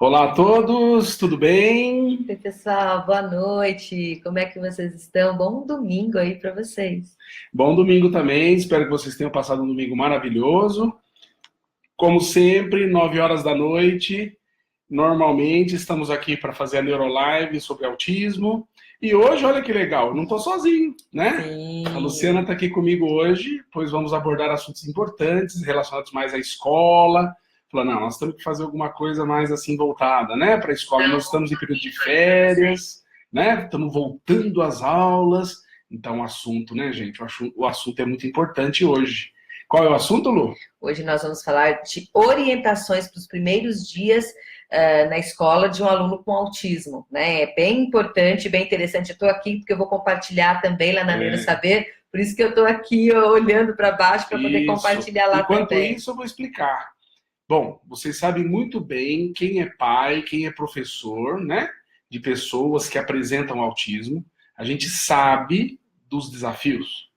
Olá a todos, tudo bem? Oi, pessoal, boa noite. Como é que vocês estão? Bom domingo aí para vocês. Bom domingo também, espero que vocês tenham passado um domingo maravilhoso. Como sempre, 9 horas da noite, normalmente estamos aqui para fazer a Neurolive sobre autismo. E hoje, olha que legal, eu não estou sozinho, né? A Luciana Sim, está aqui comigo hoje, pois vamos abordar assuntos importantes relacionados mais à escola. Falou, não, nós temos que fazer alguma coisa mais assim voltada, né, para a escola. Nós estamos em período de férias, né? Estamos voltando às aulas. Então, o assunto, né, gente? O assunto é muito importante hoje. Qual é o assunto, Lu? hoje nós vamos falar de orientações para os primeiros dias na escola de um aluno com autismo, né? É bem importante, bem interessante. Eu estou aqui porque eu vou compartilhar também lá na Neuro Saber, por isso que eu estou aqui ó, olhando para baixo para poder Isso. compartilhar lá Enquanto também. isso, eu vou explicar. Bom, vocês sabem muito bem quem é pai, quem é professor, né? De pessoas que apresentam autismo. A gente sabe dos desafios,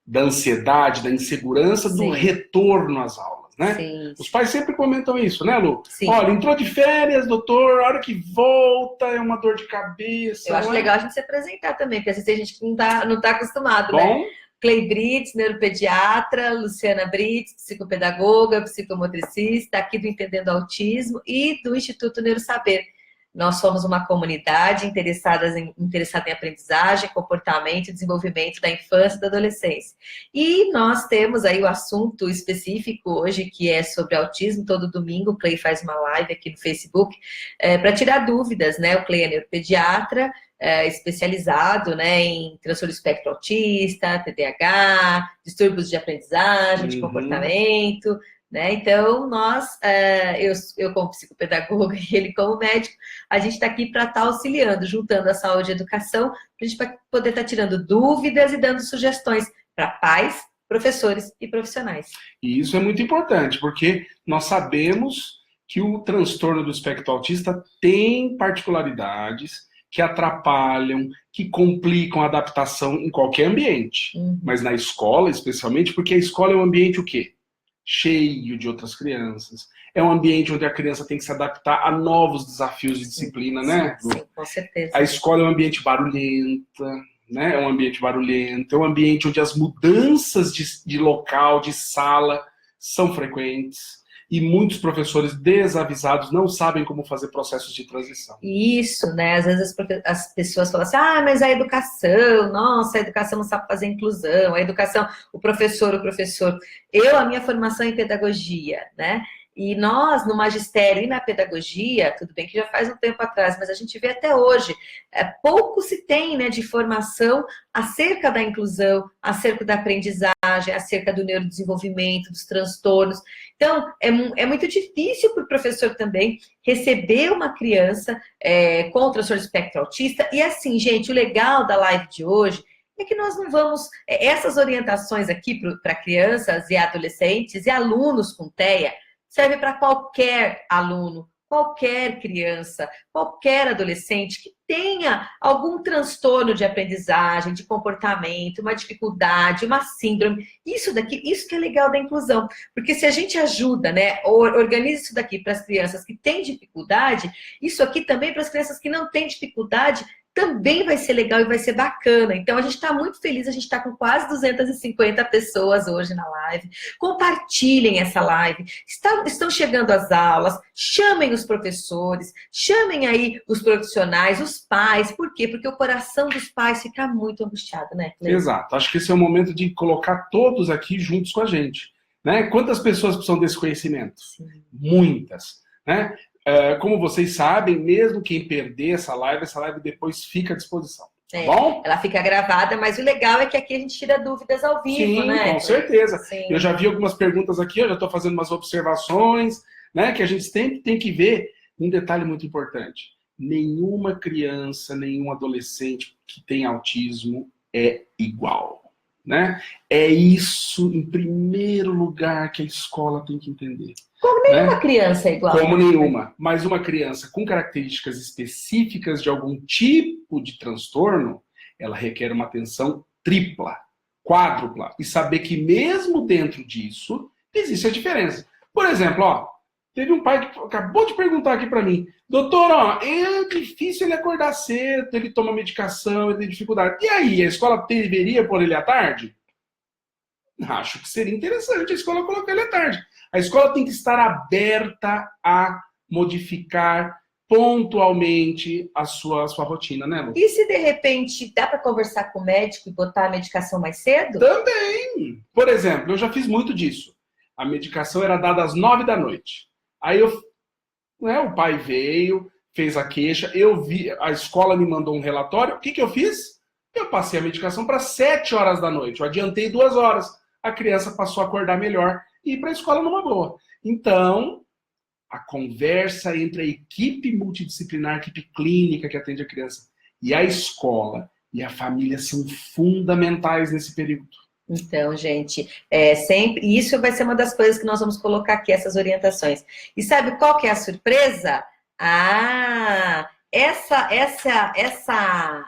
da ansiedade, da insegurança, do Sim, retorno às aulas, né? sim, Os pais sempre comentam isso, né, Lu? sim. Olha, entrou de férias, doutor, a hora que volta é uma dor de Eu cabeça, acho olha. legal a gente se apresentar também, porque às vezes tem gente que não tá acostumado, né? Bom, Clay Brits, neuropediatra, Luciana Brits, psicopedagoga, psicomotricista, aqui do Entendendo Autismo e do Instituto Neurosaber. Nós somos uma comunidade interessada em aprendizagem, comportamento e desenvolvimento da infância e da adolescência. E nós temos aí o assunto específico hoje, que é sobre autismo. Todo domingo o Clay faz uma live aqui no Facebook para tirar dúvidas, né? O Clay é neuropediatra, especializado, né, em transtorno do espectro autista, TDAH, distúrbios de aprendizagem, de uhum. comportamento, né? Então, eu como psicopedagoga e ele como médico, a gente está aqui para estar auxiliando, juntando a saúde e a educação, para a gente poder estar tirando dúvidas e dando sugestões para pais, professores e profissionais. E isso é muito importante, porque nós sabemos que o transtorno do espectro autista tem particularidades que atrapalham, que complicam a adaptação em qualquer ambiente. Mas Uhum. na escola, especialmente, porque a escola é um ambiente o quê? Cheio de outras crianças. É um ambiente onde a criança tem que se adaptar a novos desafios de Sim, disciplina, sim, né? sim, com A certeza. escola é um ambiente barulhento, né? É um ambiente barulhento, é um ambiente onde as mudanças de local, de sala, são frequentes. E muitos professores desavisados não sabem como fazer processos de transição. Isso, né? Às vezes as pessoas falam assim, ah, mas a educação, nossa, a educação não sabe fazer inclusão, a educação, o professor. A minha formação é em pedagogia, né? E nós, no magistério e na pedagogia, tudo bem que já faz um tempo atrás, mas a gente vê até hoje, pouco se tem, né, de formação acerca da inclusão, acerca da aprendizagem, acerca do neurodesenvolvimento, dos transtornos. Então, é muito difícil para o professor também receber uma criança com transtorno de espectro autista. E assim, gente, o legal da live de hoje é que nós não vamos. Essas orientações aqui para crianças e adolescentes e alunos com TEA serve para qualquer aluno, qualquer criança, qualquer adolescente que tenha algum transtorno de aprendizagem, de comportamento, uma dificuldade, uma síndrome. Isso daqui, isso que é legal da inclusão. Porque se a gente ajuda, né, organiza isso daqui para as crianças que têm dificuldade, isso aqui também para as crianças que não têm dificuldade, também vai ser legal e vai ser bacana. Então, a gente está muito feliz, a gente está com quase 250 pessoas hoje na live. Compartilhem essa live. Estão chegando as aulas, chamem os professores, chamem aí os profissionais, os pais. Por quê? Porque o coração dos pais fica muito angustiado, né, Clê? Exato. Acho que esse é o momento de colocar todos aqui juntos com a gente. Né? Quantas pessoas precisam desse conhecimento? Sim. Muitas. Né? Como vocês sabem, mesmo quem perder essa live depois fica à disposição. Tá bom? Ela fica gravada, mas o legal é que aqui a gente tira dúvidas ao vivo, Sim, né, com Clê? certeza. Eu Sim. já vi algumas perguntas aqui, eu já estou fazendo umas observações, né? Que a gente sempre tem que ver um detalhe muito importante. Nenhuma criança, nenhum adolescente que tem autismo é igual. Né? É isso, em primeiro lugar, que a escola tem que entender. Como nenhuma Né? criança é igual, Como né? nenhuma. Mas uma criança com características específicas de algum tipo de transtorno, ela requer uma atenção tripla, quádrupla. E saber que mesmo dentro disso, existe a diferença. Por exemplo, ó, Teve um pai que acabou de perguntar aqui para mim, doutor, ó, é difícil ele acordar cedo, ele toma medicação, ele tem dificuldade. E aí, a escola deveria pôr ele à tarde? Acho que seria interessante a escola colocar ele à tarde. A escola tem que estar aberta a modificar pontualmente a sua rotina, né, Lu? E se de repente dá para conversar com o médico e botar a medicação mais cedo? Também. Por exemplo, eu já fiz muito disso. A medicação era dada às 9 da noite. Aí o pai veio, fez a queixa, eu vi, a escola me mandou um relatório. O que eu fiz? Eu passei a medicação para 7 horas da noite. Eu adiantei 2 horas. A criança passou a acordar melhor e ir para a escola numa boa. Então, a conversa entre a equipe multidisciplinar, a equipe clínica que atende a criança, e a escola e a família são fundamentais nesse período. Então, gente, sempre isso vai ser uma das coisas que nós vamos colocar aqui, essas orientações. E sabe qual que é a surpresa?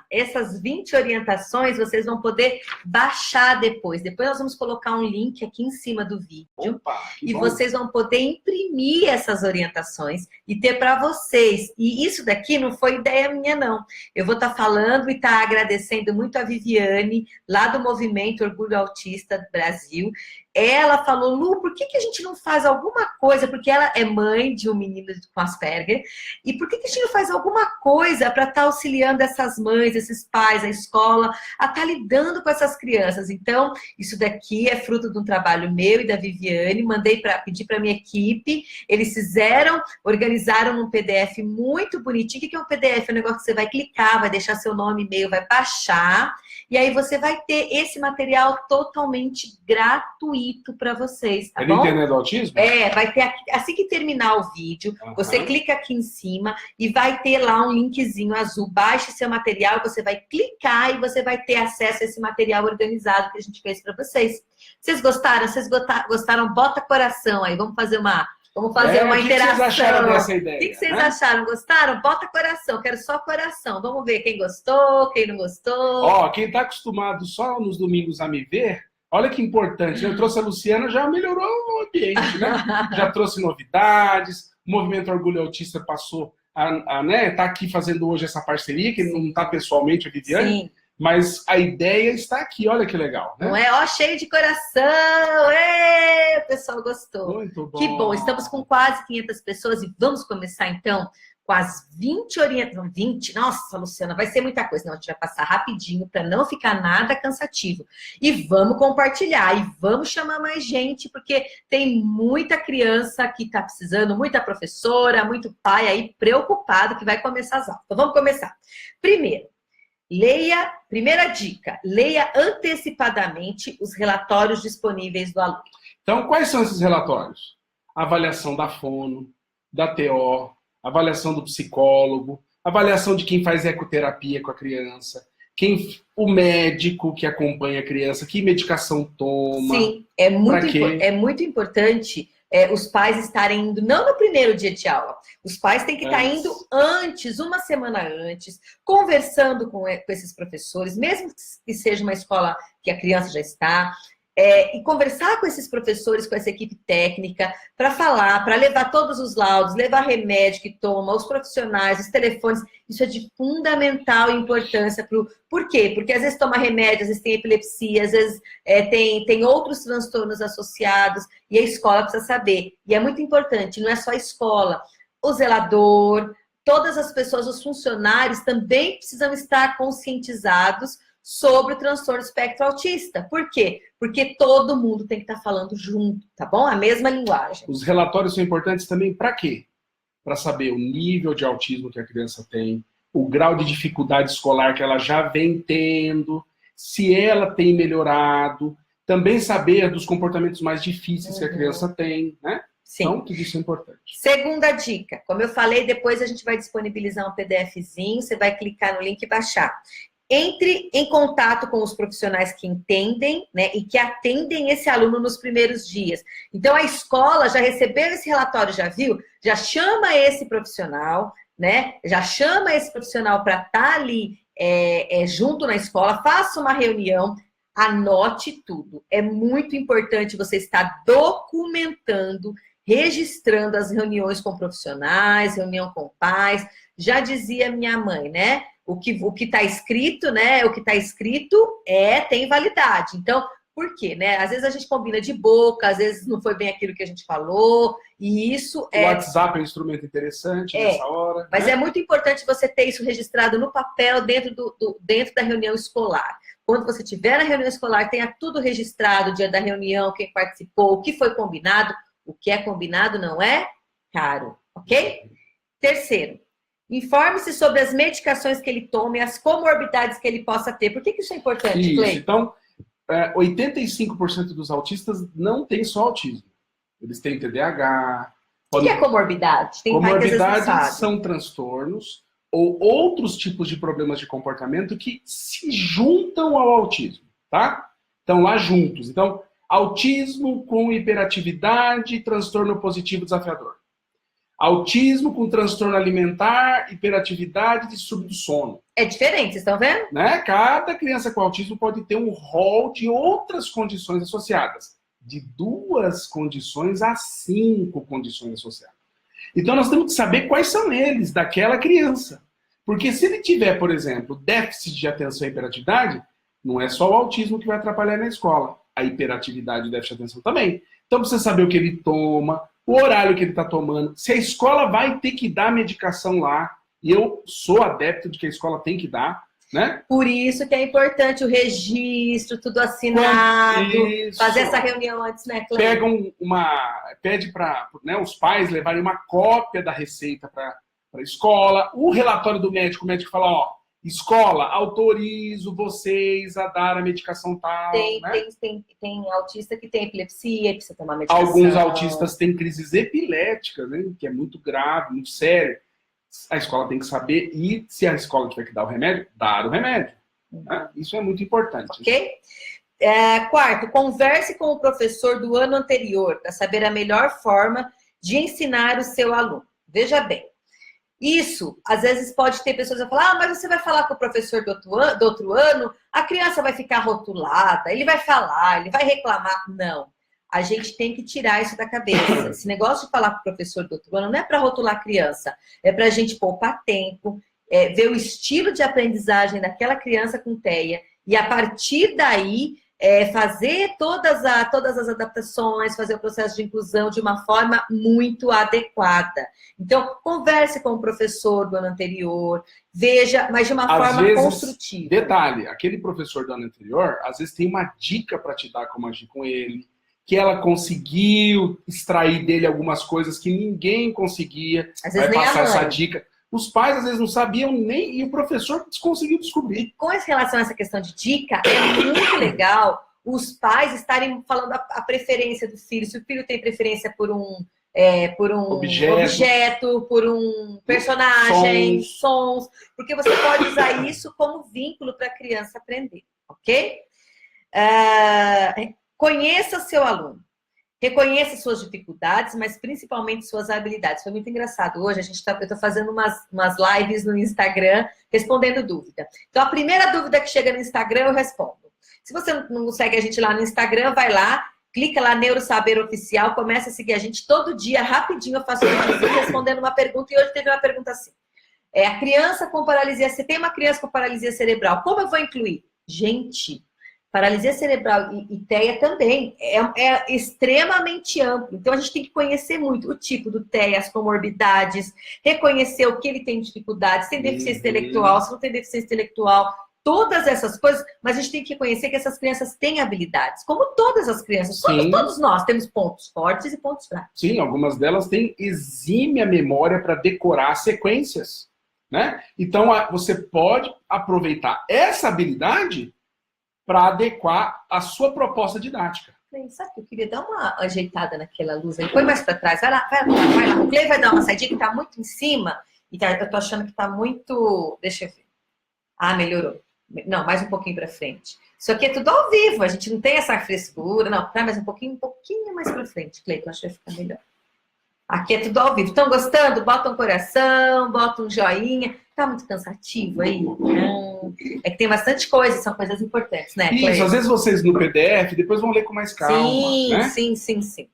Essas 20 orientações vocês vão poder baixar depois. Depois nós vamos colocar um link aqui em cima do vídeo. Opa, e vocês vão poder imprimir essas orientações e ter para vocês. E isso daqui não foi ideia minha, não. Eu vou estar falando e estar agradecendo muito a Viviane, lá do Movimento Orgulho Autista Brasil. Ela falou, Lu, por que a gente não faz alguma coisa? Porque ela é mãe de um menino com Asperger. E por que a gente não faz alguma coisa para estar auxiliando essas mães, esses pais, a escola, a estar lidando com essas crianças? Então, isso daqui é fruto de um trabalho meu e da Viviane. Pedi para minha equipe. Eles organizaram um PDF muito bonitinho. O que é um PDF? É um negócio que você vai clicar, vai deixar seu nome e e-mail, vai baixar. E aí você vai ter esse material totalmente gratuito para vocês, tá bom? É no internet do autismo? Vai ter aqui, assim que terminar o vídeo, você clica aqui em cima e vai ter lá um linkzinho azul. Baixe seu material, você vai clicar e você vai ter acesso a esse material organizado que a gente fez para vocês. Vocês gostaram? Gostaram? Bota coração aí, vamos fazer uma interação. O que vocês acharam dessa ideia? O que vocês acharam? Gostaram? Bota coração, quero só coração. Vamos ver quem gostou, quem não gostou. Ó, quem está acostumado só nos domingos a me ver, olha que importante. Eu trouxe a Luciana, já melhorou o ambiente, né? Já trouxe novidades. O Movimento Orgulho Autista passou tá aqui fazendo hoje essa parceria, que não está pessoalmente a Viviane. Sim. Mas a ideia está aqui, olha que legal, né? Não é? Ó, cheio de coração! Ê, o pessoal gostou. Muito bom. Que bom, estamos com quase 500 pessoas e vamos começar então com as 20 orientações. 20? Nossa, Luciana, vai ser muita coisa. Não, a gente vai passar rapidinho para não ficar nada cansativo. E vamos compartilhar, e vamos chamar mais gente, porque tem muita criança que está precisando, muita professora, muito pai aí preocupado que vai começar as aulas. Então vamos começar. Primeira dica, leia antecipadamente os relatórios disponíveis do aluno. Então, quais são esses relatórios? Avaliação da fono, da TO, avaliação do psicólogo, avaliação de quem faz ecoterapia com a criança, o médico que acompanha a criança, que medicação toma. Sim, é muito importante os pais estarem indo, não no primeiro dia de aula, os pais têm que estar indo antes, uma semana antes, conversando com esses professores, mesmo que seja uma escola que a criança já está, e conversar com esses professores, com essa equipe técnica, para falar, para levar todos os laudos, levar remédio que toma, os profissionais, os telefones. Isso é de fundamental importância. Por quê? Porque às vezes toma remédio, às vezes tem epilepsia, às vezes tem outros transtornos associados, e a escola precisa saber. E é muito importante, não é só a escola, o zelador, todas as pessoas, os funcionários também precisam estar conscientizados sobre o transtorno espectro autista. Por quê? Porque todo mundo tem que estar falando junto, tá bom? A mesma linguagem. Os relatórios são importantes também para quê? Para saber o nível de autismo que a criança tem, o grau de dificuldade escolar que ela já vem tendo, se ela tem melhorado, também saber dos comportamentos mais difíceis que a criança tem, né? Sim. Então, tudo isso é importante. Segunda dica, como eu falei, depois a gente vai disponibilizar um PDFzinho, você vai clicar no link e baixar. Entre em contato com os profissionais que entendem, né, e que atendem esse aluno nos primeiros dias. Então, a escola já recebeu esse relatório, já viu? Já chama esse profissional, né? Já chama esse profissional para estar ali junto na escola, faça uma reunião, anote tudo. É muito importante você estar documentando registrando as reuniões com profissionais, reunião com pais. Já dizia minha mãe, né? O que está escrito, né? O que está escrito tem validade. Então, por quê, né? Às vezes a gente combina de boca, às vezes não foi bem aquilo que a gente falou, e isso O WhatsApp é um instrumento interessante nessa hora. Mas né? é muito importante você ter isso registrado no papel dentro dentro da reunião escolar. Quando você tiver na reunião escolar, tenha tudo registrado, o dia da reunião, quem participou, o que foi combinado. O que é combinado não é caro, ok? Terceiro, informe-se sobre as medicações que ele toma e as comorbidades que ele possa ter. Por que isso é importante, Cleiton? Então, 85% dos autistas não tem só autismo. Eles têm TDAH. O que é comorbidade? Tem pai que às vezes não Comorbidades sabe. são transtornos ou outros tipos de problemas de comportamento que se juntam ao autismo, tá? Estão lá juntos. Então, autismo com hiperatividade e transtorno positivo desafiador. Autismo com transtorno alimentar, hiperatividade e distúrbio do sono. É diferente, vocês estão vendo? Né? Cada criança com autismo pode ter um rol de outras condições associadas. De 2 condições a 5 condições associadas. Então nós temos que saber quais são eles daquela criança. Porque se ele tiver, por exemplo, déficit de atenção e hiperatividade, não é só o autismo que vai atrapalhar na escola. A hiperatividade e o déficit de atenção também. Então precisa saber o que ele toma, o horário que ele está tomando. Se a escola vai ter que dar medicação lá, e eu sou adepto de que a escola tem que dar, né? Por isso que é importante o registro, tudo assinado, fazer essa reunião antes, né, Cleiton? Pede para os pais levarem uma cópia da receita para a escola, o relatório do médico, o médico fala, ó, escola, autorizo vocês a dar a medicação tal. Tem autista que tem epilepsia, precisa tomar medicação. Alguns autistas têm crises epiléticas, né, que é muito grave, muito sério. A escola tem que saber, e se a escola tiver que dar o remédio, dar o remédio. Né? Isso é muito importante. Ok? Quarto, converse com o professor do ano anterior para saber a melhor forma de ensinar o seu aluno. Veja bem, isso, às vezes pode ter pessoas que vão falar, mas você vai falar com o professor do outro ano, a criança vai ficar rotulada, ele vai falar, ele vai reclamar. Não. A gente tem que tirar isso da cabeça. Esse negócio de falar com o professor do outro ano não é para rotular a criança, é para a gente poupar tempo, ver o estilo de aprendizagem daquela criança com TEA e, a partir daí, fazer todas as adaptações, fazer o processo de inclusão de uma forma muito adequada. Então, converse com o professor do ano anterior, veja, mas de uma forma construtiva. Detalhe, aquele professor do ano anterior, às vezes tem uma dica para te dar como agir com ele, que ela conseguiu extrair dele algumas coisas que ninguém conseguia, vai passar essa dica. Os pais, às vezes, não sabiam nem, e o professor conseguiu descobrir. E com relação a essa questão de dica, é muito legal os pais estarem falando a preferência do filho. Se o filho tem preferência por um objeto, por um personagem, sons, porque você pode usar isso como vínculo para a criança aprender, ok? Conheça seu aluno. Reconheça suas dificuldades, mas principalmente suas habilidades. Foi muito engraçado. Hoje eu estou fazendo umas lives no Instagram respondendo dúvida. Então, a primeira dúvida que chega no Instagram, eu respondo. Se você não segue a gente lá no Instagram, vai lá, clica lá, Neurosaber Oficial, começa a seguir a gente todo dia, rapidinho eu faço um vídeo respondendo uma pergunta. E hoje teve uma pergunta assim. A criança com paralisia, se tem uma criança com paralisia cerebral, como eu vou incluir? Gente, paralisia cerebral e TEA também é extremamente amplo. Então, a gente tem que conhecer muito o tipo do TEA, as comorbidades, reconhecer o que ele tem dificuldade, se tem deficiência intelectual, se não tem deficiência intelectual, todas essas coisas, mas a gente tem que reconhecer que essas crianças têm habilidades, como todas as crianças. Todos nós temos pontos fortes e pontos fracos. Sim, algumas delas têm exímia memória para decorar sequências, né? Então, você pode aproveitar essa habilidade para adequar a sua proposta didática. Sabe que eu queria dar uma ajeitada naquela luz aí? Põe mais para trás. Vai lá. O Clei vai dar uma saidinha que tá muito em cima. E eu tô achando que tá muito... Deixa eu ver. Melhorou. Não, mais um pouquinho para frente. Isso aqui é tudo ao vivo. A gente não tem essa frescura. Não, vai mais um pouquinho mais para frente, Clei, que eu acho que vai ficar melhor. Aqui é tudo ao vivo. Estão gostando? Bota um coração, bota um joinha. Tá muito cansativo aí? É que tem bastante coisa, são coisas importantes, né, Clei? Isso, às vezes vocês no PDF depois vão ler com mais calma. Sim, né? sim.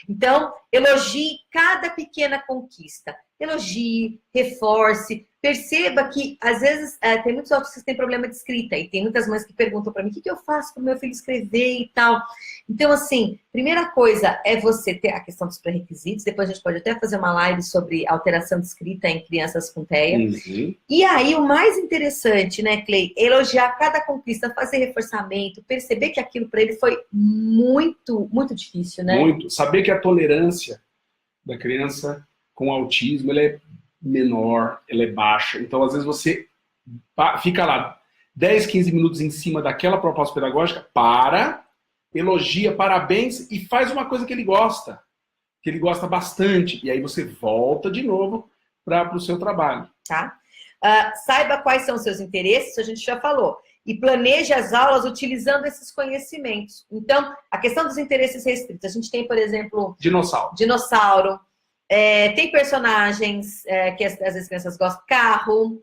Então, elogie cada pequena conquista. Elogie, reforce, perceba que, às vezes, tem muitos autistas que têm problema de escrita, e tem muitas mães que perguntam para mim, o que eu faço para o meu filho escrever e tal. Então, assim, primeira coisa é você ter a questão dos pré-requisitos, depois a gente pode até fazer uma live sobre alteração de escrita em crianças com TEA. Uhum. E aí, o mais interessante, né, Clay, elogiar cada conquista, fazer reforçamento, perceber que aquilo para ele foi muito, muito difícil, né? Muito. Saber que a tolerância da criança com autismo, ela é menor, ela é baixa. Então, às vezes, você fica lá 10, 15 minutos em cima daquela proposta pedagógica, elogia, parabéns e faz uma coisa que ele gosta bastante. E aí você volta de novo para o seu trabalho. Tá? Saiba quais são os seus interesses, a gente já falou. E planeje as aulas utilizando esses conhecimentos. Então, a questão dos interesses restritos. A gente tem, por exemplo... Dinossauro. Tem personagens que às vezes as crianças gostam. Carro.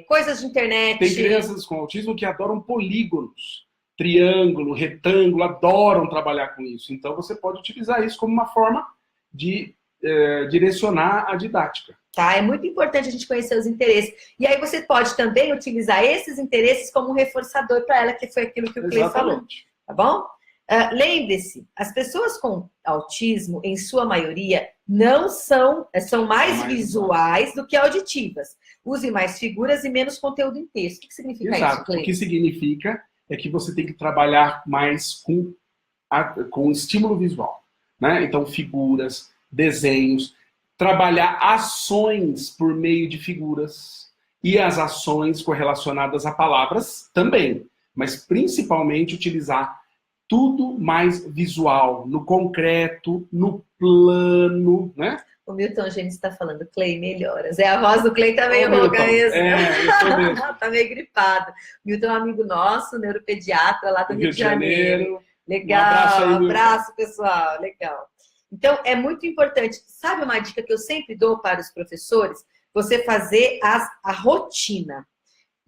Coisas de internet. Tem crianças com autismo que adoram polígonos. Triângulo, retângulo, adoram trabalhar com isso. Então, você pode utilizar isso como uma forma de direcionar a didática. Tá? É muito importante a gente conhecer os interesses. E aí você pode também utilizar esses interesses como um reforçador para ela, que foi aquilo que o Clay falou. Tá bom? Lembre-se, as pessoas com autismo, em sua maioria, não são mais visuais do que auditivas. Use mais figuras e menos conteúdo em texto. O que significa isso, Clay? O que significa é que você tem que trabalhar mais com estímulo visual, né? Então, figuras, desenhos, trabalhar ações por meio de figuras e as ações correlacionadas a palavras também, mas principalmente utilizar tudo mais visual, no concreto, no plano, né? O Milton Gênesis está falando, Clay, melhoras. A voz do Clay tá meio rouca mesmo. Isso mesmo. Tá meio gripado. Milton é um amigo nosso, neuropediatra lá do Rio de Janeiro. Legal, um abraço, pessoal. Legal. Então, é muito importante. Sabe uma dica que eu sempre dou para os professores? Você fazer a rotina.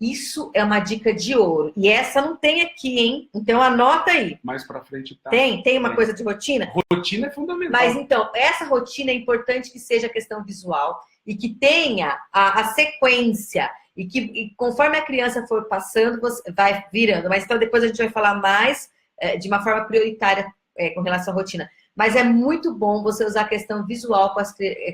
Isso é uma dica de ouro. E essa não tem aqui, hein? Então, anota aí. Mais pra frente tá. Tem uma coisa de rotina? Rotina é fundamental. Mas, então, essa rotina é importante que seja a questão visual e que tenha a sequência. E conforme a criança for passando, você vai virando. Mas, então, depois a gente vai falar mais de uma forma prioritária com relação à rotina. Mas é muito bom você usar a questão visual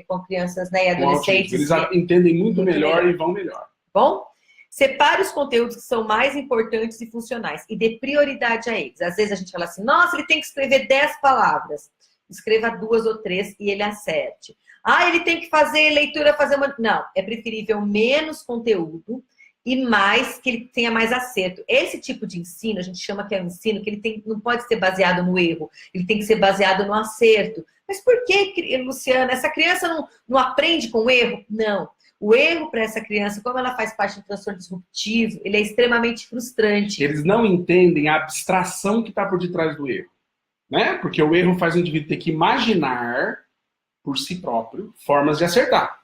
com crianças, né, e adolescentes. Eles entendem muito melhor e vão melhor. Bom? Separe os conteúdos que são mais importantes e funcionais e dê prioridade a eles. Às vezes a gente fala assim, nossa, ele tem que escrever 10 palavras. Escreva 2 ou 3 e ele acerte. Ele tem que fazer leitura, Não, é preferível menos conteúdo e mais que ele tenha mais acerto. Esse tipo de ensino, a gente chama que é um ensino que ele não pode ser baseado no erro, ele tem que ser baseado no acerto. Mas por que, Luciana, essa criança não aprende com o erro? Não. O erro para essa criança, como ela faz parte do transtorno disruptivo, ele é extremamente frustrante. Eles não entendem a abstração que está por detrás do erro, né? Porque o erro faz o indivíduo ter que imaginar por si próprio formas de acertar.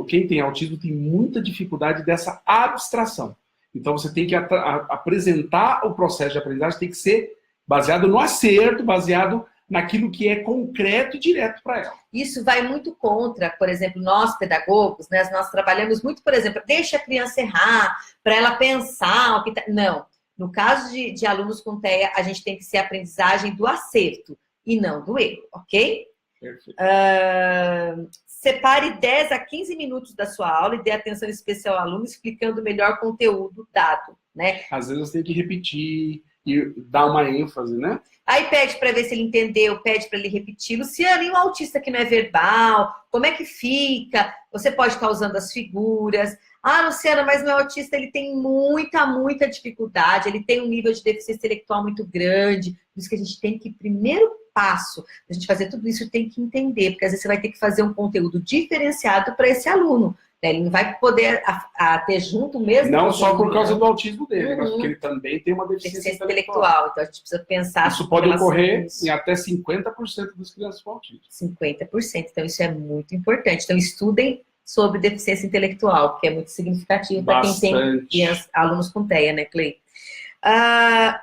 Quem tem autismo tem muita dificuldade dessa abstração. Então você tem que apresentar o processo de aprendizagem, tem que ser baseado no acerto, baseado naquilo que é concreto e direto para ela. Isso vai muito contra, por exemplo, nós pedagogos, né? Nós trabalhamos muito, por exemplo, deixa a criança errar, para ela pensar o que tá... Não. No caso de alunos com TEA, a gente tem que ser a aprendizagem do acerto e não do erro, ok? Perfeito. Separe 10 a 15 minutos da sua aula e dê atenção especial ao aluno, explicando o melhor conteúdo dado, né? Às vezes você tem que repetir e dar uma ênfase, né? Aí pede para ver se ele entendeu, pede para ele repetir. Luciana, e um autista que não é verbal? Como é que fica? Você pode estar usando as figuras. Luciana, mas meu autista ele tem muita dificuldade, ele tem um nível de deficiência intelectual muito grande. Por isso que a gente tem que, primeiro passo, a gente fazer tudo isso, tem que entender, porque às vezes você vai ter que fazer um conteúdo diferenciado para esse aluno. Ele não vai poder ter junto mesmo. Não só por causa do autismo dele, mas porque ele também tem uma deficiência intelectual. Então a gente precisa pensar. Isso pode ocorrer em até 50% das crianças com autismo. 50%. Então isso é muito importante. Então estudem sobre deficiência intelectual, que é muito significativo para quem tem alunos com TEA, né, Clay?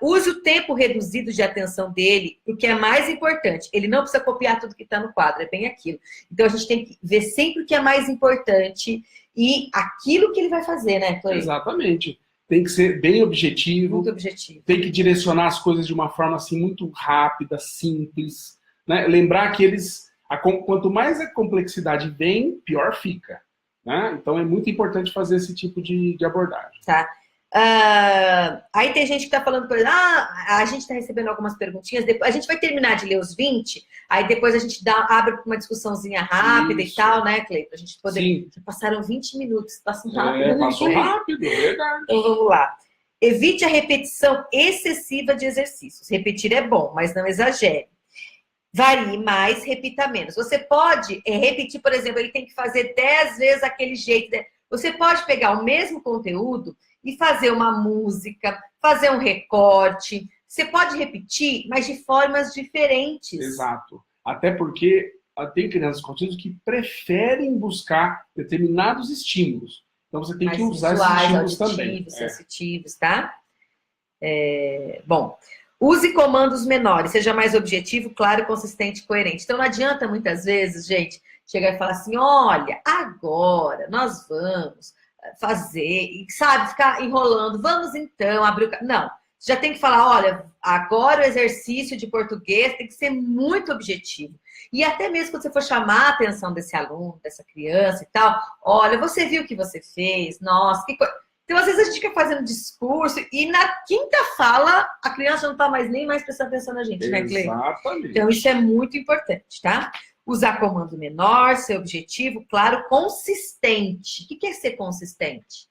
Use o tempo reduzido de atenção dele, o que é mais importante. Ele não precisa copiar tudo que está no quadro, é bem aquilo. Então, a gente tem que ver sempre o que é mais importante e aquilo que ele vai fazer, né, Cleide? Exatamente. Tem que ser bem objetivo. Muito objetivo. Tem que direcionar as coisas de uma forma assim muito rápida, simples. Né? Lembrar que quanto mais a complexidade vem, pior fica. Né? Então, é muito importante fazer esse tipo de abordagem. Tá. Aí tem gente que tá falando, por exemplo, a gente tá recebendo algumas perguntinhas, depois, a gente vai terminar de ler os 20, aí depois a gente abre uma discussãozinha rápida e tal, né, Cleide? Pra gente poder... Sim. Já passaram 20 minutos, passam rápido. Passou rápido, é verdade. Então vamos lá. Evite a repetição excessiva de exercícios. Repetir é bom, mas não exagere. Varie mais, repita menos. Você pode repetir, por exemplo, ele tem que fazer 10 vezes aquele jeito. Você pode pegar o mesmo conteúdo e fazer uma música, fazer um recorte. Você pode repetir, mas de formas diferentes. Exato. Até porque tem crianças com autismo que preferem buscar determinados estímulos. Então você tem que usar esses estímulos também. Sensitivos, tá? Bom, use comandos menores, seja mais objetivo, claro, consistente e coerente. Então não adianta muitas vezes, gente, chegar e falar assim, olha, agora nós vamos fazer, e sabe, ficar enrolando, vamos então abrir o... Não, você já tem que falar, olha, agora o exercício de português tem que ser muito objetivo. E até mesmo quando você for chamar a atenção desse aluno, dessa criança e tal, olha, você viu o que você fez? Nossa, que coisa... Então, às vezes, a gente fica fazendo discurso e na quinta fala, a criança não tá nem mais prestando atenção na gente, né, Cleide? Exatamente. Então, isso é muito importante, tá? Usar comando menor, ser objetivo, claro, consistente. O que é ser consistente?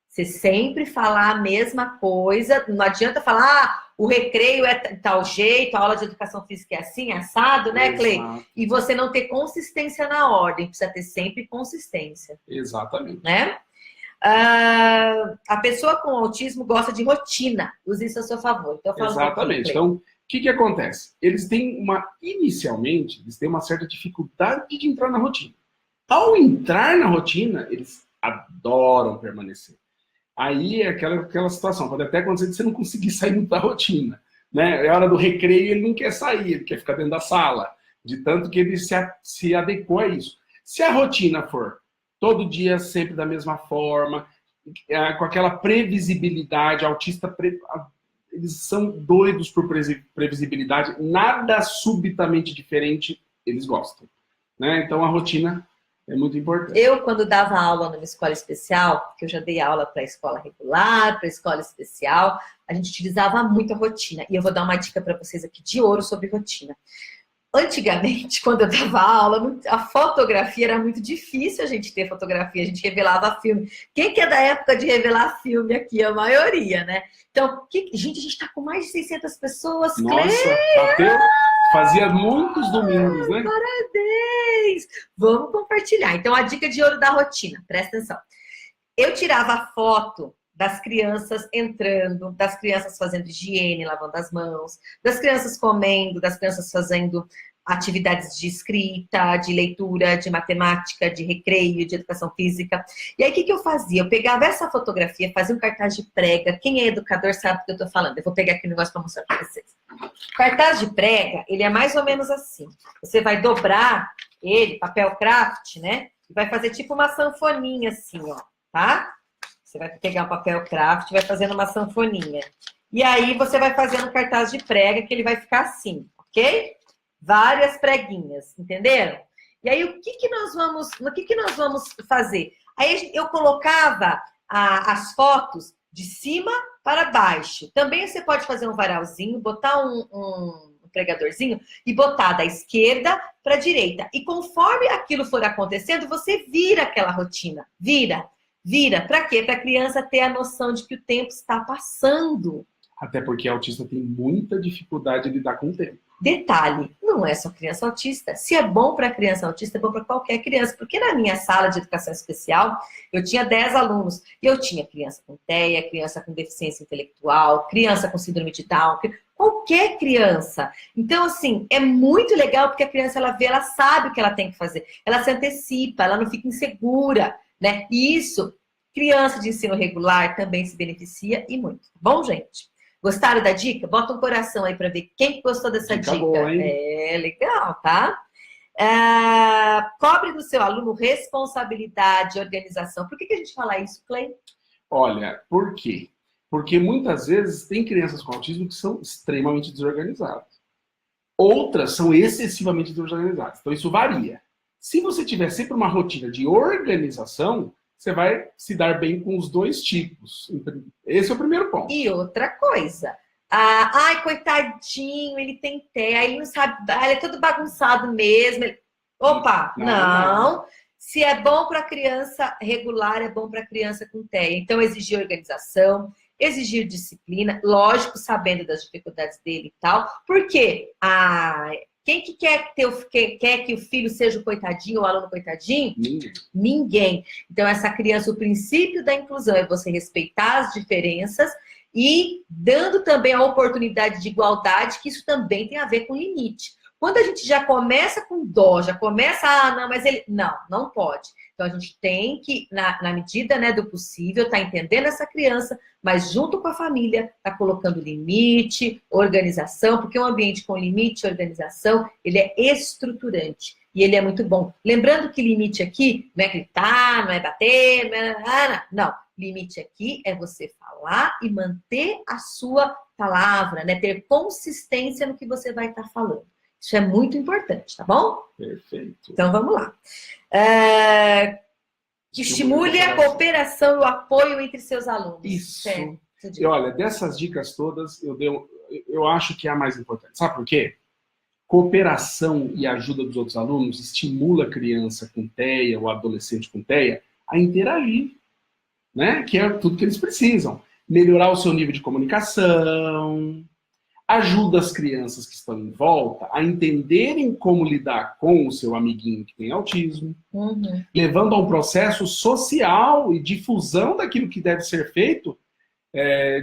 Você sempre falar a mesma coisa, não adianta falar, o recreio é tal jeito, a aula de educação física é assim, assado, né, Cleide? E você não ter consistência na ordem, precisa ter sempre consistência. Exatamente. Né? A pessoa com autismo gosta de rotina, use isso a seu favor. Então, exatamente. Então, o que acontece? Inicialmente, eles têm uma certa dificuldade de entrar na rotina. Ao entrar na rotina, eles adoram permanecer. Aí é aquela situação, pode até acontecer de você não conseguir sair da rotina. Né? É hora do recreio, ele não quer sair, ele quer ficar dentro da sala. De tanto que ele se adequou a isso. Se a rotina for todo dia sempre da mesma forma, com aquela previsibilidade, autista, eles são doidos por previsibilidade, nada subitamente diferente eles gostam. Né? Então a rotina é muito importante. Eu, quando dava aula numa escola especial, porque eu já dei aula para a escola regular, para a escola especial, a gente utilizava muito a rotina. E eu vou dar uma dica para vocês aqui de ouro sobre rotina. Antigamente, quando eu dava aula, a fotografia era muito difícil a gente ter fotografia, a gente revelava filme. Quem que é da época de revelar filme aqui? A maioria, né? Então, gente, a gente tá com mais de 600 pessoas. Nossa, bateu. Fazia muitos domingos, né? Parabéns! Vamos compartilhar. Então, a dica de ouro da rotina, presta atenção. Eu tirava foto das crianças entrando, das crianças fazendo higiene, lavando as mãos, das crianças comendo, das crianças fazendo atividades de escrita, de leitura, de matemática, de recreio, de educação física. E aí, o que eu fazia? Eu pegava essa fotografia, fazia um cartaz de prega. Quem é educador sabe do que eu tô falando. Eu vou pegar aqui um negócio para mostrar para vocês. O cartaz de prega, ele é mais ou menos assim. Você vai dobrar ele, papel craft, né? E vai fazer tipo uma sanfoninha assim, ó, tá? Você vai pegar um papel craft, vai fazendo uma sanfoninha. E aí você vai fazendo um cartaz de prega que ele vai ficar assim, ok? Várias preguinhas, entenderam? E aí no que nós vamos fazer? Aí eu colocava as fotos de cima para baixo. Também você pode fazer um varalzinho, botar um pregadorzinho e botar da esquerda para a direita. E conforme aquilo for acontecendo, você vira aquela rotina. Vira. Para quê? Para a criança ter a noção de que o tempo está passando. Até porque a autista tem muita dificuldade de lidar com o tempo. Detalhe, não é só criança autista. Se é bom para criança autista, é bom para qualquer criança. Porque na minha sala de educação especial, eu tinha 10 alunos. E eu tinha criança com TEA, criança com deficiência intelectual, criança com síndrome de Down, qualquer criança. Então, assim, é muito legal porque a criança, ela sabe o que ela tem que fazer. Ela se antecipa, ela não fica insegura, né? E isso, criança de ensino regular também se beneficia e muito. Bom, gente? Gostaram da dica? Bota um coração aí para ver quem gostou dessa dica. Boa, hein? É legal, tá? Cobre do seu aluno responsabilidade, organização. Por que a gente fala isso, Clay? Olha, por quê? Porque muitas vezes tem crianças com autismo que são extremamente desorganizadas. Outras são excessivamente desorganizadas. Então isso varia. Se você tiver sempre uma rotina de organização, você vai se dar bem com os dois tipos. Esse é o primeiro ponto. E outra coisa. Ai, coitadinho, ele tem TEA, ele não sabe, ele é todo bagunçado mesmo. Opa, não. Se é bom para criança regular, é bom para criança com TEA. Então, exigir organização, exigir disciplina, lógico, sabendo das dificuldades dele e tal. Por quê? Quem que quer que o filho seja o coitadinho, o aluno coitadinho? Ninguém. Então, essa criança, o princípio da inclusão é você respeitar as diferenças e dando também a oportunidade de igualdade, que isso também tem a ver com limite. Quando a gente já começa com dó, já começa, não, mas ele... Não pode. Então, a gente tem que, na medida, né, do possível, tá entendendo essa criança, mas junto com a família, tá colocando limite, organização, porque um ambiente com limite e organização, ele é estruturante. E ele é muito bom. Lembrando que limite aqui não é gritar, não é bater, não. Limite aqui é você falar e manter a sua palavra, né? Ter consistência no que você vai estar falando. Isso é muito importante, tá bom? Perfeito. Então, vamos lá. Que estimule a cooperação e o apoio entre seus alunos. Isso. E olha, dessas dicas todas, eu acho que é a mais importante. Sabe por quê? Cooperação e ajuda dos outros alunos estimula a criança com TEA ou adolescente com TEA a interagir, né? Que é tudo que eles precisam. Melhorar o seu nível de comunicação, ajuda as crianças que estão em volta a entenderem como lidar com o seu amiguinho que tem autismo, levando a um processo social e difusão daquilo que deve ser feito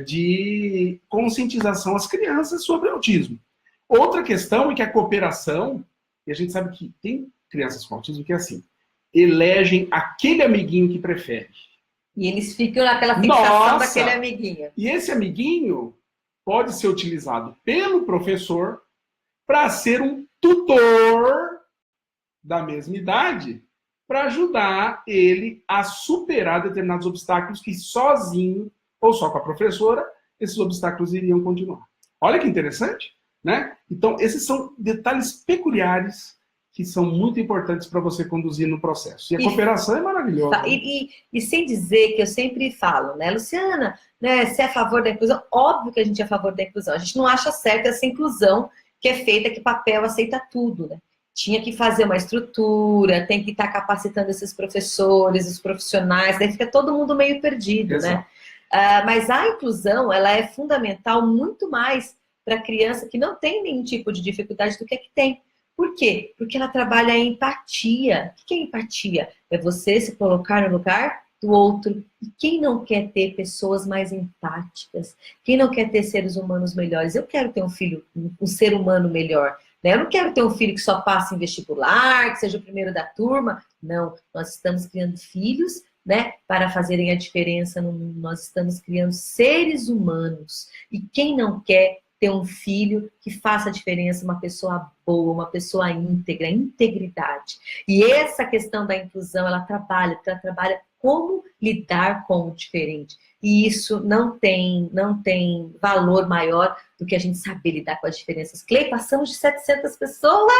de conscientização às crianças sobre autismo. Outra questão é que a cooperação, e a gente sabe que tem crianças com autismo que é assim, elegem aquele amiguinho que prefere. E eles ficam naquela fixação daquele amiguinho. E esse amiguinho pode ser utilizado pelo professor para ser um tutor da mesma idade para ajudar ele a superar determinados obstáculos que sozinho ou só com a professora, esses obstáculos iriam continuar. Olha que interessante, né? Então, esses são detalhes peculiares que são muito importantes para você conduzir no processo. E a cooperação é maravilhosa. E sem dizer que eu sempre falo, né, Luciana, né, você é a favor da inclusão? Óbvio que a gente é a favor da inclusão. A gente não acha certa essa inclusão que é feita, que papel aceita tudo, né? Tinha que fazer uma estrutura, tem que estar capacitando esses professores, os profissionais, daí fica todo mundo meio perdido, né? Mas a inclusão, ela é fundamental muito mais para a criança que não tem nenhum tipo de dificuldade do que a que tem. Por quê? Porque ela trabalha a empatia. O que é empatia? É você se colocar no lugar do outro. E quem não quer ter pessoas mais empáticas? Quem não quer ter seres humanos melhores? Eu quero ter um filho, um ser humano melhor. Né? Eu não quero ter um filho que só passe em vestibular, que seja o primeiro da turma. Não, nós estamos criando filhos, né, para fazerem a diferença no mundo. Nós estamos criando seres humanos. E quem não quer ter um filho que faça a diferença, uma pessoa boa, uma pessoa íntegra, integridade. E essa questão da inclusão, ela trabalha como lidar com o diferente. E isso não tem valor maior do que a gente saber lidar com as diferenças. Clay, passamos de 700 pessoas!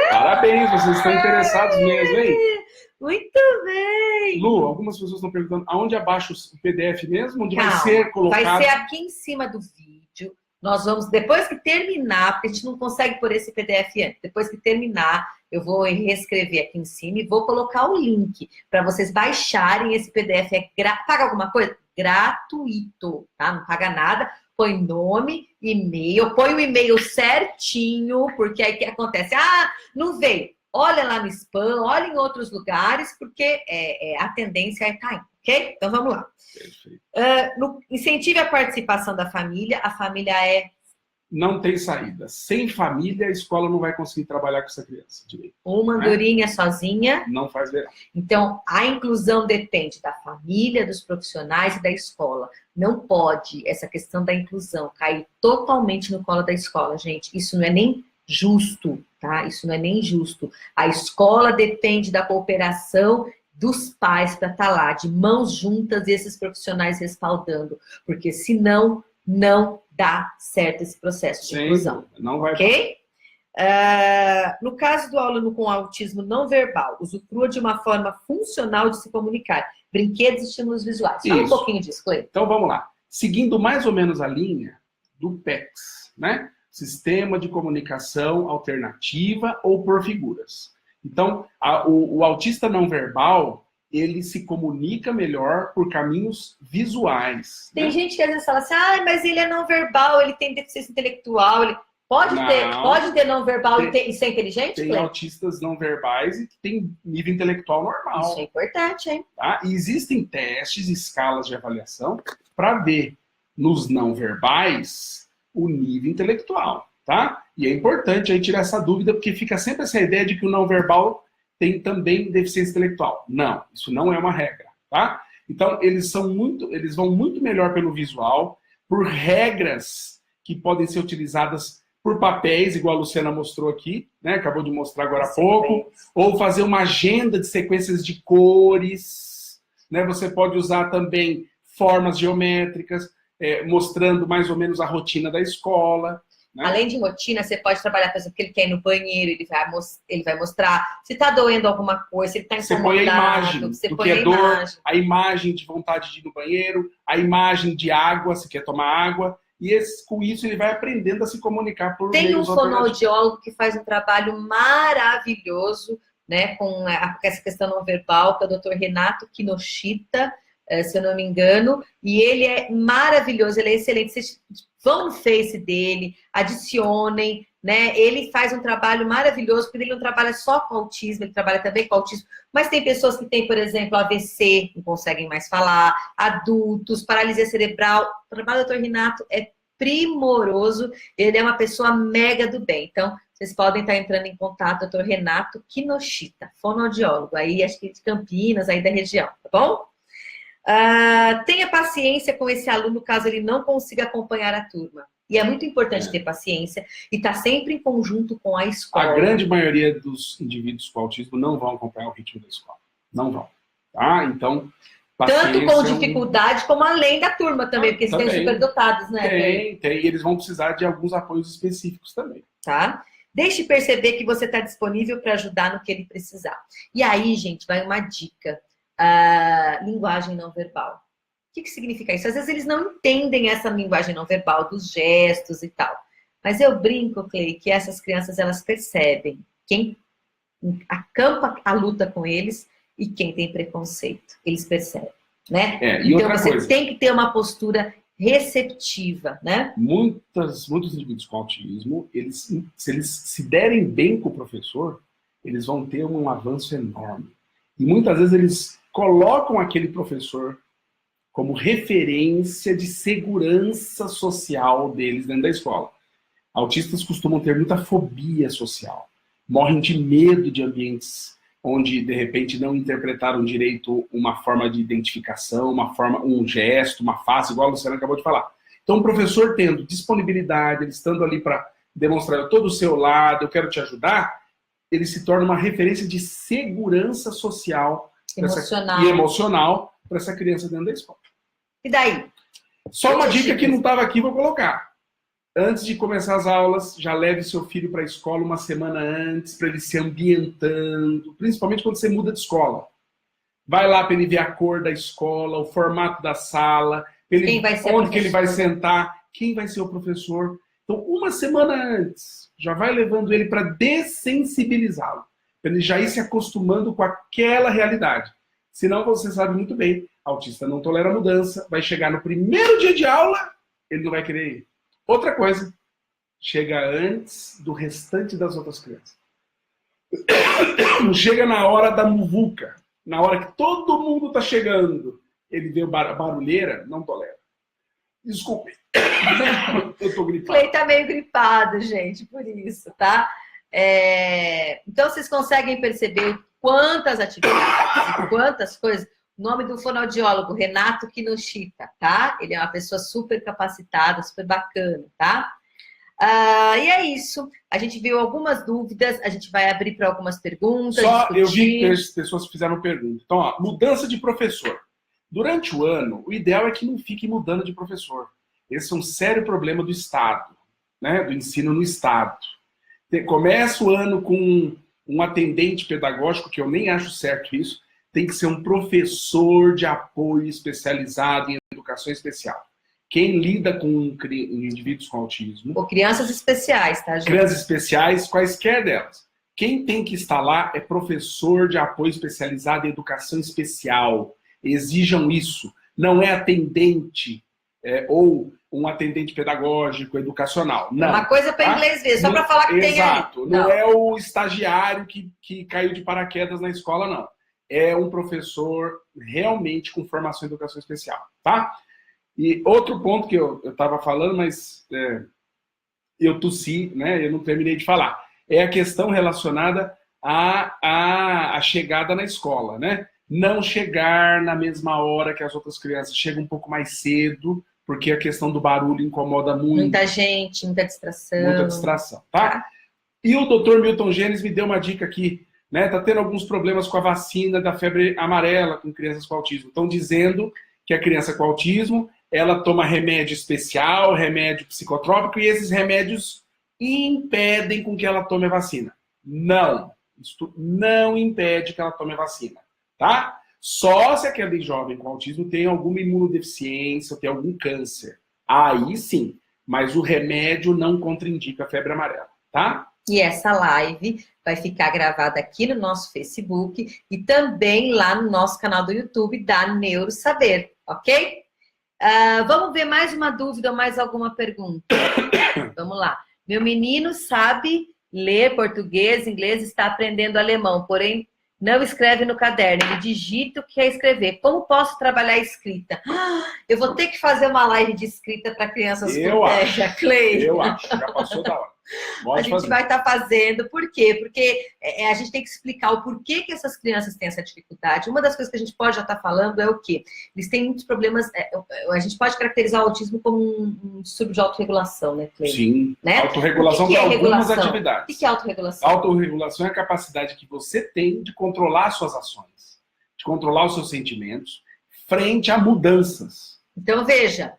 Parabéns, vocês estão interessados mesmo, hein? Muito bem! Lu, algumas pessoas estão perguntando aonde abaixo o PDF mesmo? Onde vai ser colocado? Vai ser aqui em cima do vídeo. Nós vamos, depois que terminar, porque a gente não consegue pôr esse PDF antes, depois que terminar, eu vou reescrever aqui em cima e vou colocar o link para vocês baixarem esse PDF. Paga alguma coisa? Gratuito, tá? Não paga nada. Põe nome, e-mail, põe o e-mail certinho, porque aí o que acontece? Não veio. Olha lá no spam, olha em outros lugares, porque a tendência é estar indo, ok? Então vamos lá. Incentive a participação da família. A família é não tem saída. Sem família, a escola não vai conseguir trabalhar com essa criança direito. Uma andorinha sozinha. Não faz verão. Então, a inclusão depende da família, dos profissionais e da escola. Não pode essa questão da inclusão cair totalmente no colo da escola, gente. Isso não é nem justo, tá? Isso não é nem justo. A escola depende da cooperação dos pais para estar lá, de mãos juntas, e esses profissionais respaldando. Porque senão, não dá certo esse processo de inclusão. Não vai. Ok? No caso do aluno com autismo não verbal, usufrua de uma forma funcional de se comunicar. Brinquedos e estímulos visuais. Fala um pouquinho disso, Cleiton. Então vamos lá. Seguindo mais ou menos a linha do PECS, né? Sistema de Comunicação Alternativa ou por figuras. Então, o autista não verbal, ele se comunica melhor por caminhos visuais. Tem gente que às vezes fala assim, mas ele é não verbal, ele tem deficiência intelectual, ele... Pode ter não verbal e ser inteligente? Tem autistas não verbais e que tem nível intelectual normal. Isso é importante, hein? Tá? E existem testes, escalas de avaliação para ver nos não verbais o nível intelectual, tá? E é importante aí tirar essa dúvida, porque fica sempre essa ideia de que o não verbal tem também deficiência intelectual. Não, isso não é uma regra, tá? Então, eles vão muito melhor pelo visual, por regras que podem ser utilizadas por papéis, igual a Luciana mostrou aqui, né? Acabou de mostrar agora há pouco, ou fazer uma agenda de sequências de cores, né? Você pode usar também formas geométricas, mostrando mais ou menos a rotina da escola. Né? Além de rotina, você pode trabalhar, por exemplo, que ele quer ir no banheiro, ele vai mostrar se está doendo alguma coisa, se ele está incomodado. Você põe a imagem do que é dor, a imagem de vontade de ir no banheiro, a imagem de água, se quer tomar água. E com isso ele vai aprendendo a se comunicar por Tem um fonoaudiólogo que faz um trabalho maravilhoso, né, com essa questão não verbal, que é o Dr. Renato Kinoshita, se eu não me engano, e ele é maravilhoso, ele é excelente. Vocês vão no Face dele, adicionem, né? Ele faz um trabalho maravilhoso, porque ele não trabalha só com autismo, ele trabalha também com autismo, mas tem pessoas que têm, por exemplo, AVC, não conseguem mais falar, adultos, paralisia cerebral. O trabalho do Dr. Renato é primoroso, ele é uma pessoa mega do bem. Então, vocês podem estar entrando em contato, Dr. Renato Kinoshita, fonoaudiólogo, aí acho que de Campinas, aí da região, tá bom? Tenha paciência com esse aluno caso ele não consiga acompanhar a turma. E é muito importante ter paciência e estar sempre em conjunto com a escola. A grande maioria dos indivíduos com autismo não vão acompanhar o ritmo da escola. Não vão. Tá? Então, tanto com dificuldade como além da turma também, porque eles têm superdotados, né? Tem. E eles vão precisar de alguns apoios específicos também. Tá? Deixe perceber que você está disponível para ajudar no que ele precisar. E aí, gente, vai uma dica. Linguagem não verbal. O que significa isso? Às vezes eles não entendem essa linguagem não verbal dos gestos e tal. Mas eu brinco, Clay, que essas crianças, elas percebem quem acampa a luta com eles e quem tem preconceito. Eles percebem, né? Então você tem que ter uma postura receptiva, né? Muitos indivíduos com autismo, se eles se derem bem com o professor, eles vão ter um avanço enorme. E muitas vezes eles colocam aquele professor como referência de segurança social deles dentro da escola. Autistas costumam ter muita fobia social, morrem de medo de ambientes onde, de repente, não interpretaram direito uma forma de identificação, um gesto, uma face, igual a Luciana acabou de falar. Então, o professor tendo disponibilidade, ele estando ali para demonstrar, eu estou do seu lado, eu quero te ajudar, ele se torna uma referência de segurança social e emocional para essa criança dentro da escola. E daí? Só uma dica que não estava aqui, vou colocar. Antes de começar as aulas, já leve seu filho para a escola uma semana antes, para ele se ambientando, principalmente quando você muda de escola. Vai lá para ele ver a cor da escola, o formato da sala, onde que ele vai sentar, quem vai ser o professor. Então, uma semana antes, já vai levando ele para dessensibilizá-lo, para ele já ir se acostumando com aquela realidade. Senão, você sabe muito bem, autista não tolera mudança, vai chegar no primeiro dia de aula, ele não vai querer ir. Outra coisa, chega antes do restante das outras crianças. Chega na hora da muvuca, na hora que todo mundo está chegando, ele vê barulheira, não tolera. Desculpe. Eu tô gripado. Clay tá meio gripado, gente, por isso, tá? Então, vocês conseguem perceber quantas atividades, quantas coisas. O nome do fonoaudiólogo, Renato Kinoshita, tá? Ele é uma pessoa super capacitada, super bacana, tá? E é isso. A gente viu algumas dúvidas, a gente vai abrir para algumas perguntas. Só discutir. Eu vi que as pessoas fizeram pergunta. Então, ó, mudança de professor. Durante o ano, o ideal é que não fique mudando de professor. Esse é um sério problema do Estado, né? Do ensino no Estado. Começa o ano com um atendente pedagógico, que eu nem acho certo isso, tem que ser um professor de apoio especializado em educação especial. Quem lida com indivíduos com autismo... Ou crianças especiais, tá, gente? Crianças especiais, quaisquer delas. Quem tem que estar lá é professor de apoio especializado em educação especial. Exijam isso. Não é atendente ou um atendente pedagógico, educacional. Não. Uma coisa para inglês ver, só para falar que tem ali. Exato. Não é o estagiário que caiu de paraquedas na escola, não. É um professor realmente com formação em educação especial, tá? E outro ponto que eu estava falando, mas eu tossi, né? Eu não terminei de falar. É a questão relacionada à chegada na escola, né? Não chegar na mesma hora que as outras crianças, chega um pouco mais cedo, porque a questão do barulho incomoda muito. Muita gente, muita distração. Muita distração, tá? E o Dr. Milton Genes me deu uma dica aqui, né? Tá tendo alguns problemas com a vacina da febre amarela com crianças com autismo. Estão dizendo que a criança com autismo, ela toma remédio especial, remédio psicotrópico, e esses remédios impedem com que ela tome a vacina. Não. Isso não impede que ela tome a vacina, tá? Só se aquele jovem com autismo tem alguma imunodeficiência, tem algum câncer. Aí sim. Mas o remédio não contraindica a febre amarela, tá? E essa live vai ficar gravada aqui no nosso Facebook e também lá no nosso canal do YouTube da Neurosaber, ok? Vamos ver mais uma dúvida ou mais alguma pergunta? Vamos lá. Meu menino sabe ler português, inglês, está aprendendo alemão, porém não escreve no caderno, ele digita o que quer escrever. Como posso trabalhar a escrita? Eu vou ter que fazer uma live de escrita para crianças com TEA, Clay. Eu acho, já passou da hora. A gente vai estar fazendo. Por quê? Porque a gente tem que explicar o porquê que essas crianças têm essa dificuldade. Uma das coisas que a gente pode já estar falando é o quê? Eles têm muitos problemas. A gente pode caracterizar o autismo como um distúrbio de autorregulação, né, Clay? Sim. Né? Autorregulação para algumas atividades. O que é autorregulação? Autorregulação é a capacidade que você tem de controlar suas ações, de controlar os seus sentimentos frente a mudanças. Então, veja,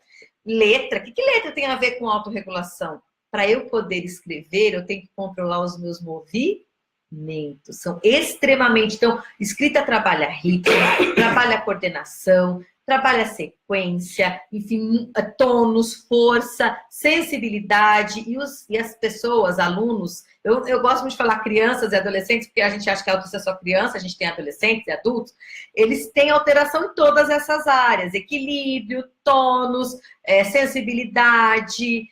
letra. O que letra tem a ver com autorregulação? Para eu poder escrever, eu tenho que controlar os meus movimentos. São extremamente... Então, escrita trabalha ritmo, trabalha coordenação, trabalha sequência, enfim, tônus, força, sensibilidade. E as pessoas, alunos... Eu gosto muito de falar crianças e adolescentes, porque a gente acha que a autismo é só criança, a gente tem adolescentes e adultos. Eles têm alteração em todas essas áreas. Equilíbrio, tônus, sensibilidade...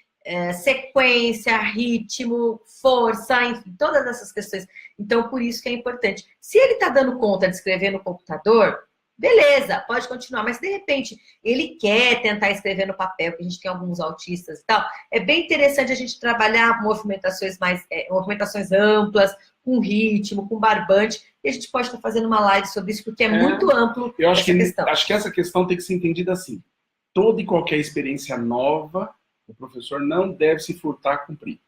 sequência, ritmo, força, enfim, todas essas questões. Então, por isso que é importante. Se ele está dando conta de escrever no computador, beleza, pode continuar. Mas, de repente, ele quer tentar escrever no papel, que a gente tem alguns autistas e tal. É bem interessante a gente trabalhar movimentações movimentações amplas, com ritmo, com barbante. E a gente pode estar fazendo uma live sobre isso, porque é muito amplo essa questão. Acho que essa questão tem que ser entendida assim. Toda e qualquer experiência nova, o professor não deve se furtar a cumprir,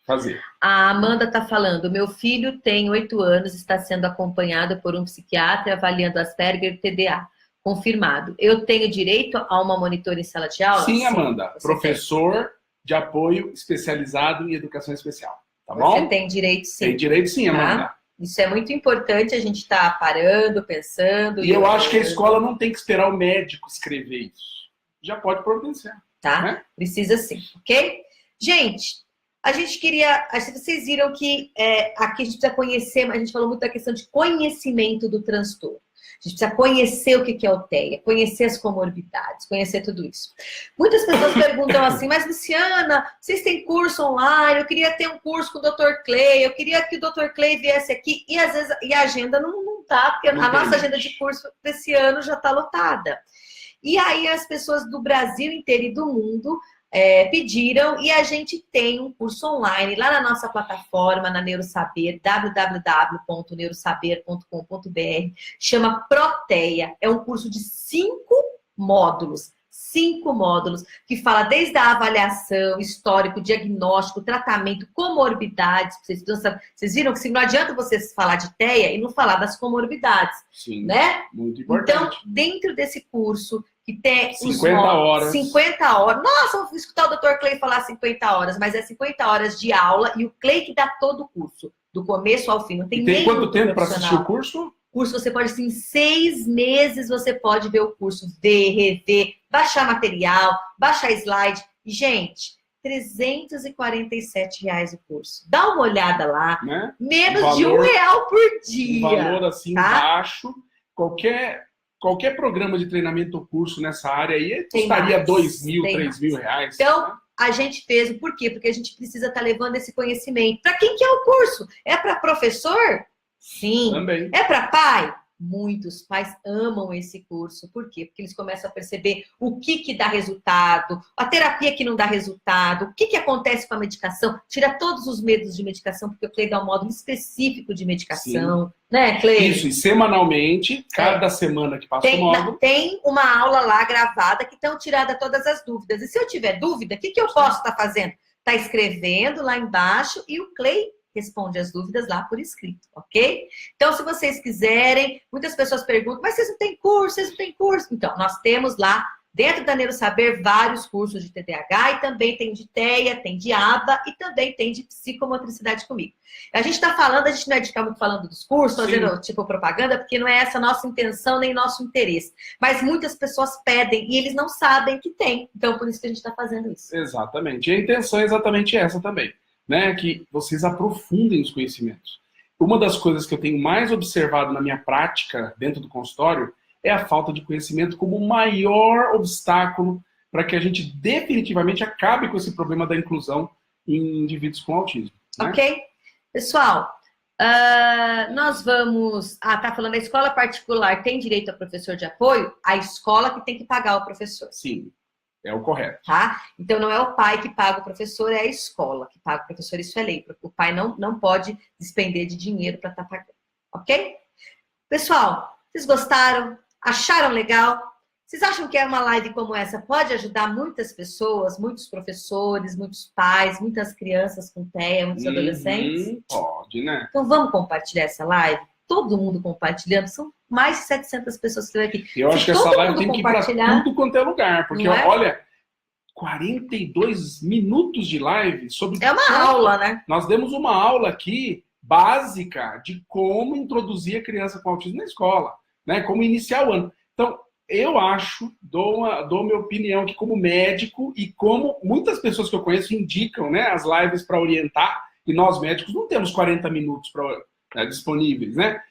fazer. A Amanda está falando, meu filho tem 8 anos, está sendo acompanhado por um psiquiatra avaliando Asperger e TDA. Confirmado. Eu tenho direito a uma monitora em sala de aula? Sim, Amanda. Professor de apoio especializado em educação especial. Tá bom? Você tem direito sim. Tem direito sim, Amanda. Tá? Isso é muito importante, a gente está parando, pensando. E eu acho que a escola não tem que esperar o médico escrever isso. Já pode providenciar. Tá? Né? Precisa sim, ok? Gente, a gente queria... Vocês viram que aqui a gente precisa conhecer, a gente falou muito da questão de conhecimento do transtorno. A gente precisa conhecer o que é o TEA, conhecer as comorbidades, conhecer tudo isso. Muitas pessoas perguntam assim, mas Luciana, vocês têm curso online? Eu queria ter um curso com o Dr. Clay, eu queria que o Dr. Clay viesse aqui. E às vezes a agenda não tá, porque a nossa agenda de curso desse ano já está lotada. E aí as pessoas do Brasil inteiro e do mundo pediram, e a gente tem um curso online lá na nossa plataforma, na Neurosaber, www.neurosaber.com.br, chama Proteia. É um curso de 5 módulos. 5 módulos, que fala desde a avaliação, histórico, diagnóstico, tratamento, comorbidades. Vocês viram que não adianta você falar de TEA e não falar das comorbidades. Sim, né? muito importante. Então, dentro desse curso, que tem 50 horas. 50 horas. Nossa, vou escutar o Dr. Clay falar 50 horas, mas é 50 horas de aula e o Clay que dá todo o curso, do começo ao fim. Não tem, tem quanto tempo para assistir o curso? Curso você pode, assim, em 6 meses você pode ver o curso, ver, rever, baixar material, baixar slide. E, gente, R$347 o curso. Dá uma olhada lá, né? Menos de R$1 por dia. Um valor assim baixo. Qualquer programa de treinamento ou curso nessa área aí custaria R$2.000, R$3.000. Então, a gente fez. Por quê? Porque a gente precisa estar levando esse conhecimento. Para quem que é o curso? É para professor? Sim. Também. É para pai? Muitos pais amam esse curso. Por quê? Porque eles começam a perceber o que dá resultado, a terapia que não dá resultado, o que acontece com a medicação, tira todos os medos de medicação, porque o Clay dá um módulo específico de medicação. Sim. Né, Clay? Isso, e semanalmente, cada semana que passa o módulo... Tem uma aula lá gravada que estão tiradas todas as dúvidas. E se eu tiver dúvida, o que eu posso estar fazendo? Está escrevendo lá embaixo e o Clay responde as dúvidas lá por escrito, ok? Então, se vocês quiserem, muitas pessoas perguntam, mas vocês não têm curso, vocês não têm curso? Então, nós temos lá, dentro da Neurosaber, vários cursos de TDAH, e também tem de TEA, tem de ABA, e também tem de psicomotricidade comigo. A gente está falando, a gente não é de ficar muito falando dos cursos, fazendo tipo propaganda, porque não é essa a nossa intenção, nem nosso interesse. Mas muitas pessoas pedem, e eles não sabem que tem. Então, por isso que a gente está fazendo isso. Exatamente. E a intenção é exatamente essa também. Né, que vocês aprofundem os conhecimentos. Uma das coisas que eu tenho mais observado na minha prática dentro do consultório é a falta de conhecimento como o maior obstáculo para que a gente definitivamente acabe com esse problema da inclusão em indivíduos com autismo. Né? Ok? Pessoal, nós vamos... tá falando, a escola particular tem direito a professor de apoio? A escola que tem que pagar o professor. Sim. É o correto. Tá? Então, não é o pai que paga o professor, é a escola que paga o professor. Isso é lei. O pai não pode despender de dinheiro para estar pagando. Ok? Pessoal, vocês gostaram? Acharam legal? Vocês acham que uma live como essa pode ajudar muitas pessoas, muitos professores, muitos pais, muitas crianças com TEA, muitos adolescentes? Pode, né? Então, vamos compartilhar essa live? Todo mundo compartilhando. São mais de 700 pessoas que estão aqui. Eu acho que essa live tem que ir para tudo quanto é lugar. Porque, olha, 42 minutos de live sobre... É uma aula, né? Nós demos uma aula aqui, básica, de como introduzir a criança com autismo na escola. Né? Como iniciar o ano. Então, eu acho, dou minha opinião aqui como médico e como muitas pessoas que eu conheço indicam, né, as lives para orientar. E nós, médicos, não temos 40 minutos disponíveis, né?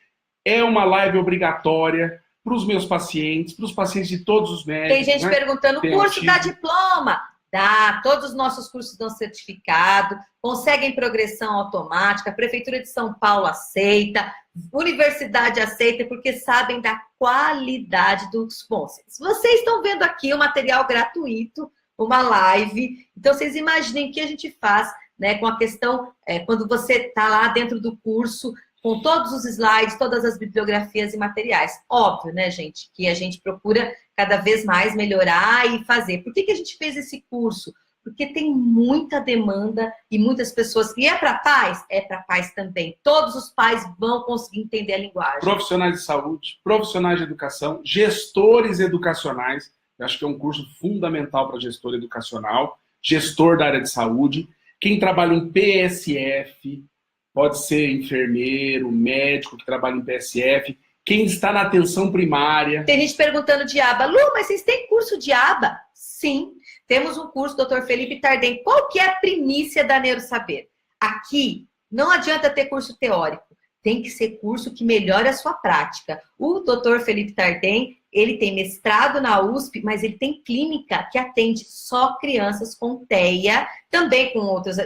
É uma live obrigatória para os meus pacientes, para os pacientes de todos os médicos. Tem gente perguntando, o curso dá diploma? Dá, todos os nossos cursos dão certificado, conseguem progressão automática, a Prefeitura de São Paulo aceita, universidade aceita, porque sabem da qualidade dos bons. Vocês estão vendo aqui o material gratuito, uma live, então vocês imaginem o que a gente faz, né, com a questão, quando você está lá dentro do curso, com todos os slides, todas as bibliografias e materiais. Óbvio, né, gente, que a gente procura cada vez mais melhorar e fazer. Por que a gente fez esse curso? Porque tem muita demanda e muitas pessoas... E é para pais? É para pais também. Todos os pais vão conseguir entender a linguagem. Profissionais de saúde, profissionais de educação, gestores educacionais. Eu acho que é um curso fundamental para gestor educacional, gestor da área de saúde, quem trabalha em PSF... Pode ser enfermeiro, médico que trabalha em PSF, quem está na atenção primária. Tem gente perguntando de aba. Lu, mas vocês têm curso de aba? Sim, temos um curso, Dr. Felipe Tardem. Qual que é a primícia da Neurosaber? Aqui, não adianta ter curso teórico. Tem que ser curso que melhore a sua prática. O Dr. Felipe Tardem, ele tem mestrado na USP, mas ele tem clínica que atende só crianças com TEA, também com outras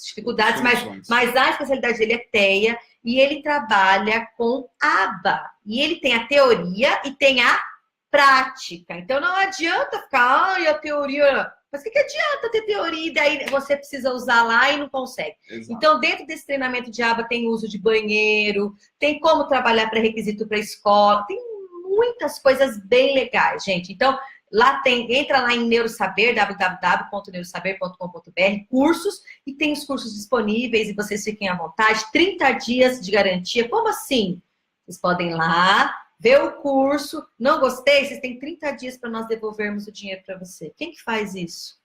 dificuldades, mas a especialidade dele é TEA, e ele trabalha com ABA. E ele tem a teoria e tem a prática. Então não adianta ficar, a teoria... Mas o que adianta ter teoria e daí você precisa usar lá e não consegue? Exato. Então, dentro desse treinamento de aba tem uso de banheiro, tem como trabalhar pré-requisito para escola, tem muitas coisas bem legais, gente. Então, lá entra lá em Neurosaber, www.neurosaber.com.br, cursos, e tem os cursos disponíveis e vocês fiquem à vontade. 30 dias de garantia. Como assim? Vocês podem ir lá, ver o curso, não gostei, vocês têm 30 dias para nós devolvermos o dinheiro para você. Quem que faz isso?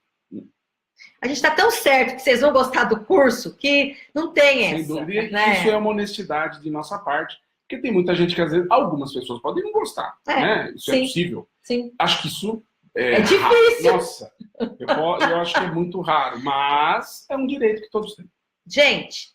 A gente está tão certo que vocês vão gostar do curso que não tem essa. Sem dúvida, né? Isso é uma honestidade de nossa parte, porque tem muita gente que às vezes, algumas pessoas podem não gostar, né? Isso sim, é possível. Sim. Acho que isso é difícil. Nossa, eu acho que é muito raro, mas é um direito que todos têm. Gente,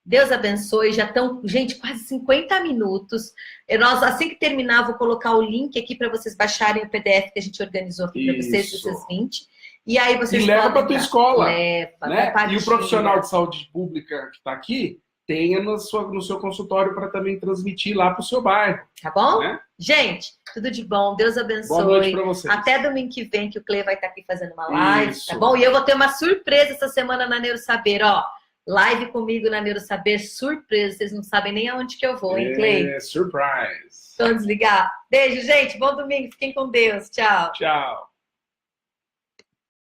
Deus abençoe, já estão, gente, quase 50 minutos. Nós, assim que terminar, vou colocar o link aqui para vocês baixarem o PDF que a gente organizou aqui para vocês, esses 20. E aí vocês leva para tua escola. Leva, né? E o profissional de saúde pública que está aqui, tenha no seu consultório para também transmitir lá para o seu bairro. Tá bom? Né? Gente, tudo de bom. Deus abençoe. Boa noite para vocês. Até domingo que vem, que o Clê vai estar aqui fazendo uma live, tá bom? E eu vou ter uma surpresa essa semana na Neurosaber, ó. Live comigo na Neurosaber, surpresa. Vocês não sabem nem aonde que eu vou, hein, Clay? Surprise. Vamos desligar. Beijo, gente. Bom domingo. Fiquem com Deus. Tchau. Tchau.